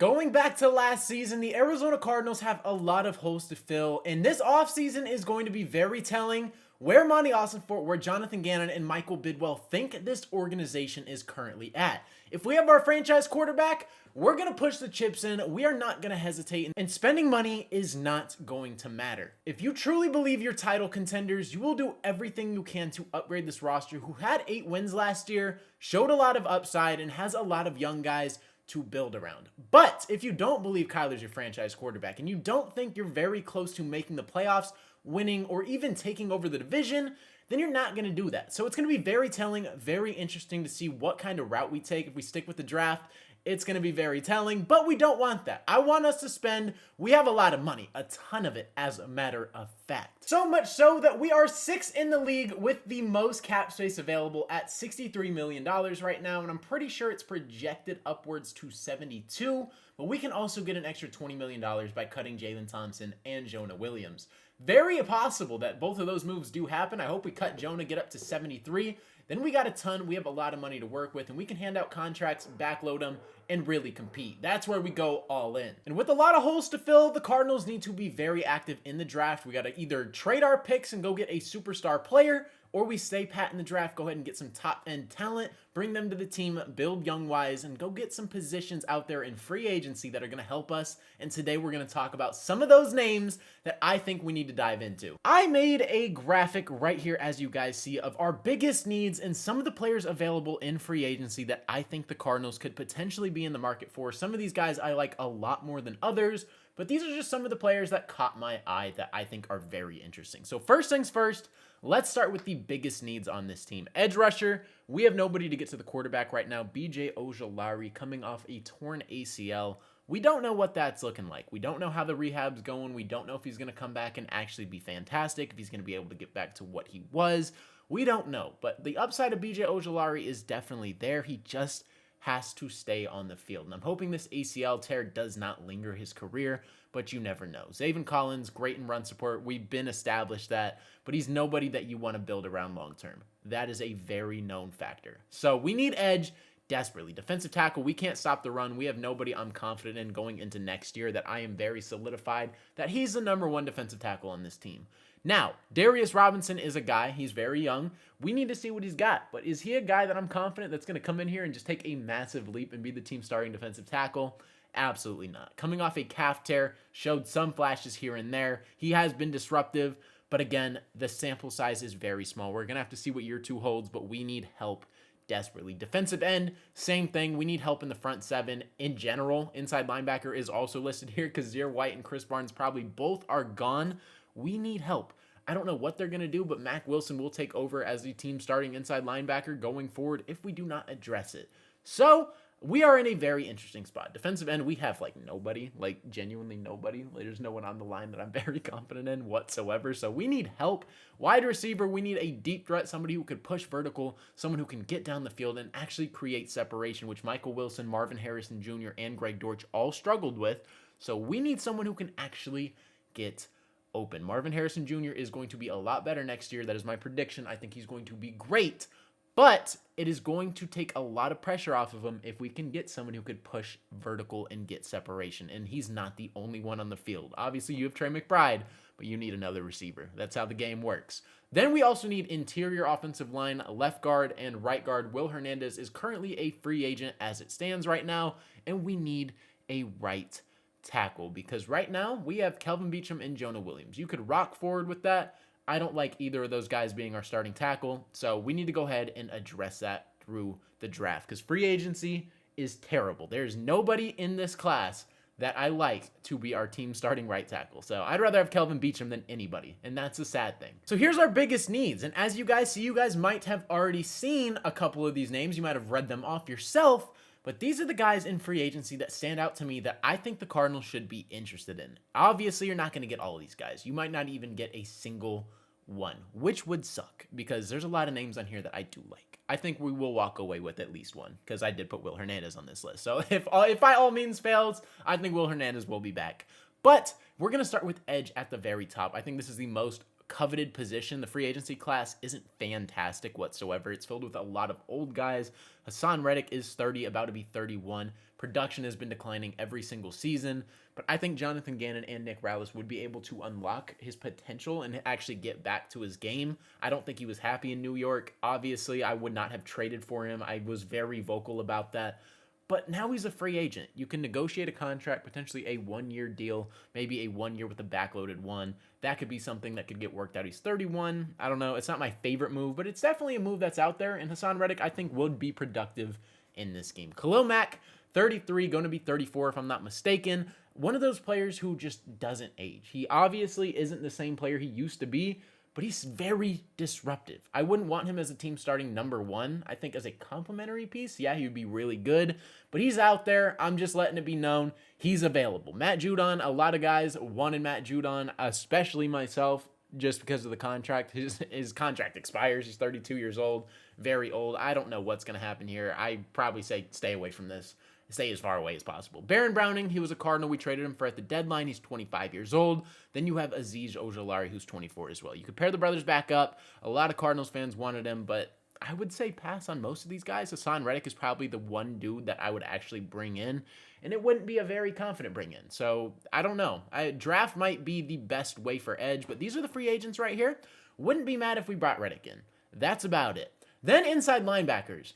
Going back to last season, the Arizona Cardinals have a lot of holes to fill, and this offseason is going to be very telling where Monty Ossenfort, where Jonathan Gannon, and Michael Bidwell think this organization is currently at. If we have our franchise quarterback, we're going to push the chips in. We are not going to hesitate, and spending money is not going to matter. If you truly believe you're title contenders, you will do everything you can to upgrade this roster, who had 8 wins last year, showed a lot of upside, and has a lot of young guys to build around. But if you don't believe Kyler's your franchise quarterback and you don't think you're very close to making the playoffs, winning, or even taking over the division, then you're not going to do that. So it's going to be very telling, very interesting to see what kind of route we take. If we stick with the draft, it's going to be very telling, but we don't want that. I want us to spend, we have a lot of money, a ton of it, as a matter of fact. So much so that we are 6th in the league with the most cap space available at $63 million right now, and I'm pretty sure it's projected upwards to 72, but we can also get an extra $20 million by cutting Jalen Thompson and Jonah Williams. Very possible that both of those moves do happen. I hope we cut Jonah, get up to 73. Then we got a ton. We have a lot of money to work with, and we can hand out contracts, backload them, and really compete. That's where we go all in. And with a lot of holes to fill, the Cardinals need to be very active in the draft. We got to either trade our picks and go get a superstar player, or we stay pat in the draft, go ahead and get some top-end talent, bring them to the team, build young-wise, and go get some positions out there in free agency that are going to help us. And today we're going to talk about some of those names that I think we need to dive into. I made a graphic right here, as you guys see, of our biggest needs and some of the players available in free agency that I think the Cardinals could potentially be in the market for. Some of these guys I like a lot more than others, but these are just some of the players that caught my eye that I think are very interesting. So first things first, let's start with the biggest needs on this team. Edge rusher, we have nobody to get to the quarterback right now. B.J. Ojulari coming off a torn ACL. We don't know what that's looking like. We don't know how the rehab's going. We don't know if he's going to come back and actually be fantastic, if he's going to be able to get back to what he was. We don't know, but the upside of B.J. Ojulari is definitely there. He just has to stay on the field. And I'm hoping this ACL tear does not linger his career, but you never know. Zaven Collins, great in run support. We've been established that, but he's nobody that you want to build around long term. That is a very known factor. So we need edge desperately. Defensive tackle, we can't stop the run. We have nobody I'm confident in going into next year that I am very solidified that he's the #1 defensive tackle on this team. Now, Darius Robinson is a guy, he's very young. We need to see what he's got, but is he a guy that I'm confident that's going to come in here and just take a massive leap and be the team's starting defensive tackle? Absolutely not. Coming off a calf tear, showed some flashes here and there. He has been disruptive, but again, the sample size is very small. We're going to have to see what year 2 holds, but we need help desperately. Defensive end, same thing. We need help in the front 7 in general. Inside linebacker is also listed here because Zaire White and Chris Barnes probably both are gone. We need help. I don't know what they're going to do, but Mac Wilson will take over as the team starting inside linebacker going forward if we do not address it. So we are in a very interesting spot. Defensive end, we have like nobody, like genuinely nobody. Like, there's no one on the line that I'm very confident in whatsoever. So we need help. Wide receiver, we need a deep threat, somebody who could push vertical, someone who can get down the field and actually create separation, which Michael Wilson, Marvin Harrison Jr., and Greg Dortch all struggled with. So we need someone who can actually get open. Marvin Harrison Jr. is going to be a lot better next year. That is my prediction. I think he's going to be great, but it is going to take a lot of pressure off of him if we can get someone who could push vertical and get separation, and he's not the only one on the field. Obviously, you have Trey McBride, but you need another receiver. That's how the game works. Then we also need interior offensive line, left guard and right guard. Will Hernandez is currently a free agent as it stands right now, and we need a right tackle because right now we have Kelvin Beachum and Jonah Williams. You could rock forward with that. I don't like either of those guys being our starting tackle, so we need to go ahead and address that through the draft because free agency is terrible. There's nobody in this class that I like to be our team starting right tackle. So I'd rather have Kelvin Beachum than anybody, and that's a sad thing. So here's our biggest needs, and as you guys see, you guys might have already seen a couple of these names. You might have read them off yourself, but these are the guys in free agency that stand out to me that I think the Cardinals should be interested in. Obviously, you're not going to get all of these guys. You might not even get a single one, which would suck because there's a lot of names on here that I do like. I think we will walk away with at least one because I did put Will Hernandez on this list. So if by all means fails, I think Will Hernandez will be back. But we're going to start with edge at the very top. I think this is the most coveted position. The free agency class isn't fantastic whatsoever. It's filled with a lot of old guys. Hassan Reddick is 30, about to be 31. Production has been declining every single season, but I think Jonathan Gannon and Nick Rallis would be able to unlock his potential and actually get back to his game. I don't think he was happy in New York. Obviously, I would not have traded for him. I was very vocal about that. But now he's a free agent. You can negotiate a contract, potentially a one-year deal, maybe a 1 year with a backloaded one. That could be something that could get worked out. He's 31. I don't know. It's not my favorite move, but it's definitely a move that's out there. And Hassan Reddick, I think, would be productive in this game. Khalil Mack, 33, going to be 34 if I'm not mistaken. One of those players who just doesn't age. He obviously isn't the same player he used to be, but he's very disruptive. I wouldn't want him as a team starting number 1. I think as a complimentary piece, yeah, he would be really good, but he's out there. I'm just letting it be known he's available. Matt Judon, a lot of guys wanted Matt Judon, especially myself, just because of the contract. His contract expires. He's 32 years old, very old. I don't know what's going to happen here. I probably say stay away from this. Stay as far away as possible. Baron Browning, he was a Cardinal. We traded him for at the deadline. He's 25 years old. Then you have Azeez Ojulari, who's 24 as well. You could pair the brothers back up. A lot of Cardinals fans wanted him, but I would say pass on most of these guys. Hassan Reddick is probably the one dude that I would actually bring in, and it wouldn't be a very confident bring in. So I don't know. Draft might be the best way for edge, but these are the free agents right here. Wouldn't be mad if we brought Reddick in. That's about it. Then inside linebackers.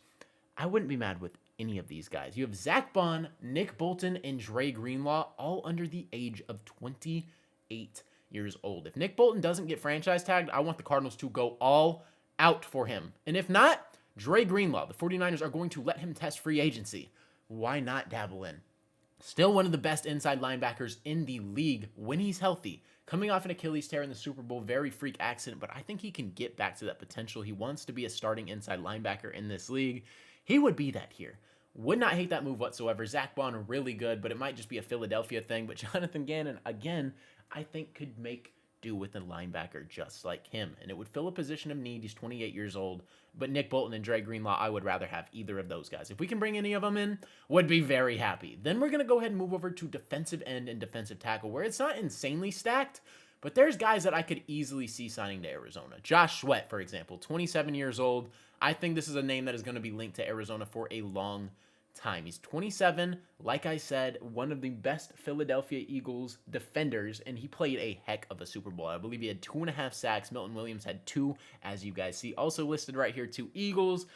I wouldn't be mad with any of these guys. You have Zach Bond, Nick Bolton, and Dre Greenlaw, all under the age of 28 years old. If Nick Bolton doesn't get franchise tagged, I want the Cardinals to go all out for him. And if not, Dre Greenlaw, the 49ers are going to let him test free agency. Why not dabble in? Still one of the best inside linebackers in the league when he's healthy. Coming off an Achilles tear in the Super Bowl, very freak accident, but I think he can get back to that potential. He wants to be a starting inside linebacker in this league. He would be that here. Would not hate that move whatsoever. Zach Bond, really good, but it might just be a Philadelphia thing. But Jonathan Gannon, again, I think could make do with a linebacker just like him. And it would fill a position of need. He's 28 years old. But Nick Bolton and Dre Greenlaw, I would rather have either of those guys. If we can bring any of them in, would be very happy. Then we're going to go ahead and move over to defensive end and defensive tackle, where it's not insanely stacked, but there's guys that I could easily see signing to Arizona. Josh Sweat, for example, 27 years old. I think this is a name that is going to be linked to Arizona for a long time. He's 27, like I said, one of the best Philadelphia Eagles defenders, and he played a heck of a Super Bowl. I believe he had 2.5 sacks. Milton Williams had 2, as you guys see. Also listed right here, 2 Eagles.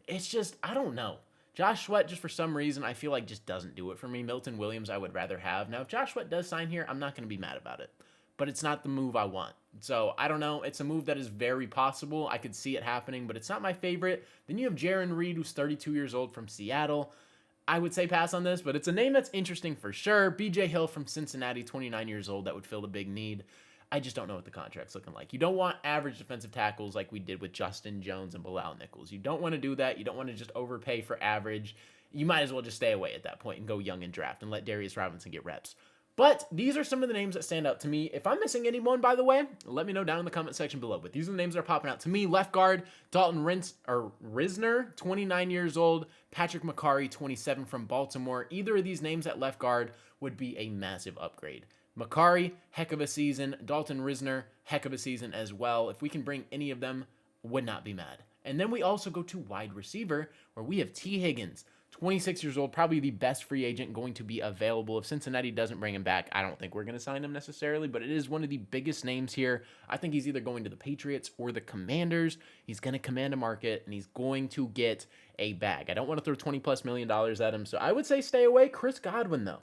It's just, I don't know. Josh Sweat, just for some reason, I feel like just doesn't do it for me. Milton Williams, I would rather have. Now, if Josh Sweat does sign here, I'm not going to be mad about it. But it's not the move I want. So, I don't know. It's a move that is very possible. I could see it happening, but it's not my favorite. Then you have Jaron Reed, who's 32 years old from Seattle. I would say pass on this, but it's a name that's interesting for sure. B.J. Hill from Cincinnati, 29 years old. That would fill a big need. I just don't know what the contract's looking like. You don't want average defensive tackles like we did with Justin Jones and Bilal Nichols. You don't want to do that. You don't want to just overpay for average. You might as well just stay away at that point and go young and draft and let Darius Robinson get reps. But these are some of the names that stand out to me. If I'm missing anyone, by the way, let me know down in the comment section below. But these are the names that are popping out to me. Left guard, Dalton Risner, 29 years old. Patrick McCarry, 27 from Baltimore. Either of these names at left guard would be a massive upgrade. McCarry, heck of a season. Dalton Risner, heck of a season as well. If we can bring any of them, would not be mad. And then we also go to wide receiver, where we have T. Higgins, 26 years old, probably the best free agent going to be available. If Cincinnati doesn't bring him back, I don't think we're going to sign him necessarily, but it is one of the biggest names here. I think he's either going to the Patriots or the Commanders. He's going to command a market, and he's going to get a bag. I don't want to throw $20+ million at him, so I would say stay away. Chris Godwin, though,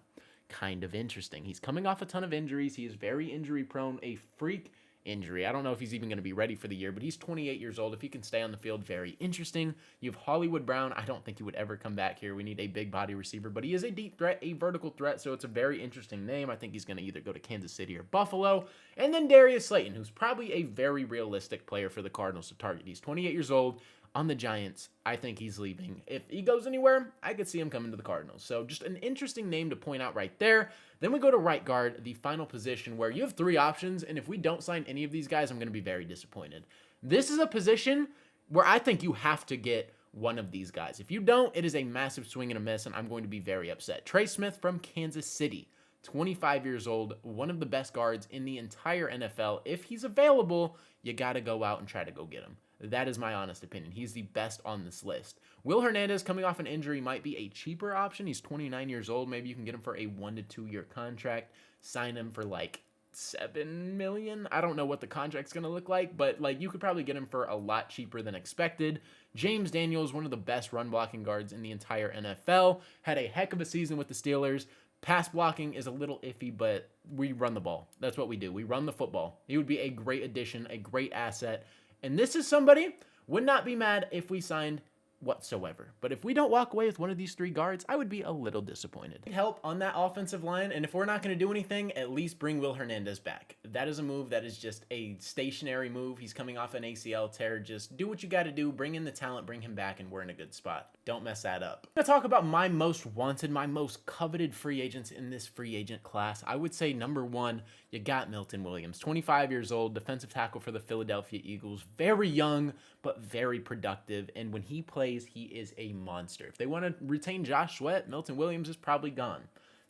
kind of interesting. He's coming off a ton of injuries. He is very injury prone, a freak injury. I don't know if he's even going to be ready for the year, but he's 28 years old. If he can stay on the field, very interesting. You have Hollywood Brown. I don't think he would ever come back here. We need a big body receiver, but he is a deep threat, a vertical threat, so it's a very interesting name. I think he's going to either go to Kansas City or Buffalo. And then Darius Slayton, who's probably a very realistic player for the Cardinals to target. He's 28 years old. On the Giants, I think he's leaving. If he goes anywhere, I could see him coming to the Cardinals. So just an interesting name to point out right there. Then we go to right guard, the final position where you have 3 options, and if we don't sign any of these guys, I'm going to be very disappointed. This is a position where I think you have to get one of these guys. If you don't, it is a massive swing and a miss, and I'm going to be very upset. Trey Smith from Kansas City, 25 years old, one of the best guards in the entire NFL. If he's available, you got to go out and try to go get him. That is my honest opinion. He's the best on this list. Will Hernandez, coming off an injury, might be a cheaper option. He's 29 years old. Maybe you can get him for a 1 to 2 year contract. Sign him for like $7 million. I don't know what the contract's going to look like, but like you could probably get him for a lot cheaper than expected. James Daniels, one of the best run blocking guards in the entire NFL, had a heck of a season with the Steelers. Pass blocking is a little iffy, but we run the ball. That's what we do. We run the football. He would be a great addition, a great asset. And this is somebody, would not be mad if we signed whatsoever. But if we don't walk away with one of these 3 guards, I would be a little disappointed. Help on that offensive line, and if we're not going to do anything, at least bring Will Hernandez back. That is a move that is just a stationary move. He's coming off an ACL tear. Just do what you got to do. Bring in the talent, bring him back, and we're in a good spot. Don't mess that up. I'm going to talk about my most wanted, my most coveted free agents in this free agent class. I would say number 1, you got Milton Williams, 25 years old, defensive tackle for the Philadelphia Eagles. Very young, but very productive. And when he plays, he is a monster. If they want to retain Josh Sweat, Milton Williams is probably gone.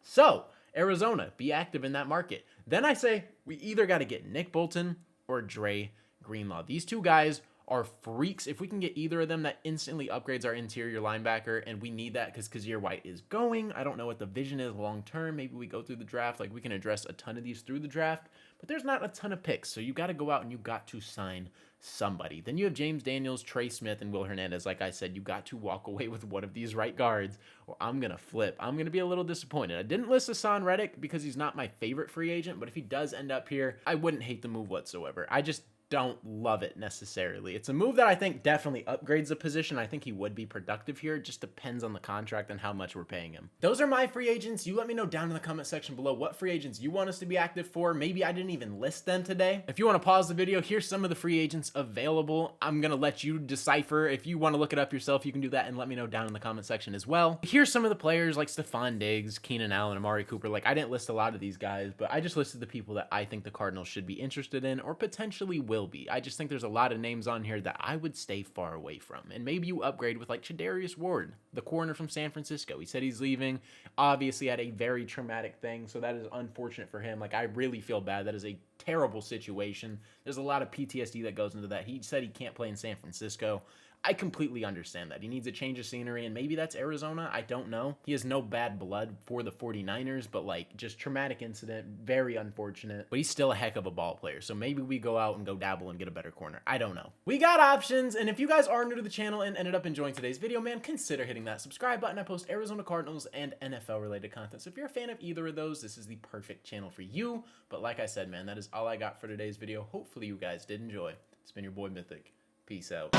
So, Arizona, be active in that market. Then I say we either got to get Nick Bolton or Dre Greenlaw. These 2 guys are freaks. If we can get either of them, that instantly upgrades our interior linebacker, and we need that because Kazir White is going. I don't know what the vision is long term. Maybe we go through the draft. Like, we can address a ton of these through the draft, but there's not a ton of picks, so you got to go out and you got to sign somebody. Then you have James Daniels, Trey Smith, and Will Hernandez. Like I said, you got to walk away with one of these right guards, or I'm going to flip. I'm going to be a little disappointed. I didn't list Hassan Reddick because he's not my favorite free agent, but if he does end up here, I wouldn't hate the move whatsoever. I just don't love it necessarily. It's a move that I think definitely upgrades the position. I think he would be productive here. It just depends on the contract and how much we're paying him. Those are my free agents. You let me know down in the comment section below what free agents you want us to be active for. Maybe I didn't even list them today. If you want to pause the video, here's some of the free agents available. I'm going to let you decipher. If you want to look it up yourself, you can do that and let me know down in the comment section as well. Here's some of the players like Stephon Diggs, Keenan Allen, Amari Cooper. Like, I didn't list a lot of these guys, but I just listed the people that I think the Cardinals should be interested in or potentially will be. I just think there's a lot of names on here that I would stay far away from. And maybe you upgrade with like Chadarius Ward, the corner from San Francisco. He said he's leaving. Obviously had a very traumatic thing, so that is unfortunate for him. Like, I really feel bad. That is a terrible situation. There's a lot of PTSD that goes into that. He said he can't play in San Francisco. I completely understand that. He needs a change of scenery, and maybe that's Arizona. I don't know. He has no bad blood for the 49ers, but like, just traumatic incident, very unfortunate. But he's still a heck of a ball player, so maybe we go out and go dabble and get a better corner. I don't know. We got options, and if you guys are new to the channel and ended up enjoying today's video, man, consider hitting that subscribe button. I post Arizona Cardinals and NFL-related content, so if you're a fan of either of those, this is the perfect channel for you. But like I said, man, that is all I got for today's video. Hopefully you guys did enjoy. It's been your boy Mythic. Peace out.